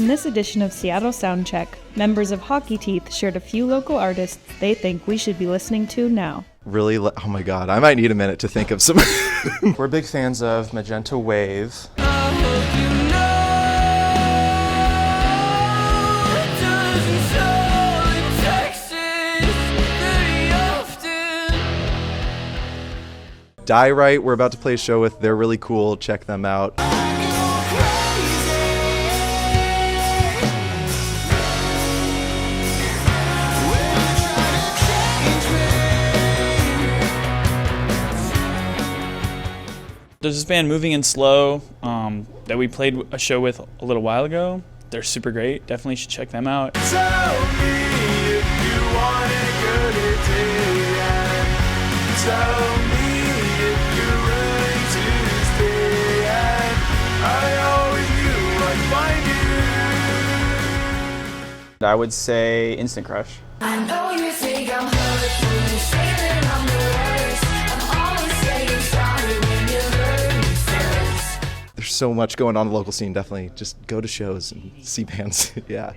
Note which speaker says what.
Speaker 1: In this edition of Seattle Soundcheck, members of Hockey Teeth shared a few local artists they think we should be listening to now.
Speaker 2: Really, oh my god, I might need a minute to think of some.
Speaker 3: We're big fans of Magenta Wave.
Speaker 2: Die Right, we're about to play a show with. They're really cool. Check them out.
Speaker 4: There's this band Moving in Slow that we played a show with a little while ago. They're super great. Definitely should check them out.
Speaker 5: Tell me if you want a good day. Tell me if you're ready to stay. I always knew I'd find you.
Speaker 3: I would say Instant Crush.
Speaker 6: I know you think I'm hurtful, you say that I'm the worst. I'm always saying sorry when you hurt me first.
Speaker 2: There's so much going on in the local scene. Definitely just go to shows and see bands. Yeah.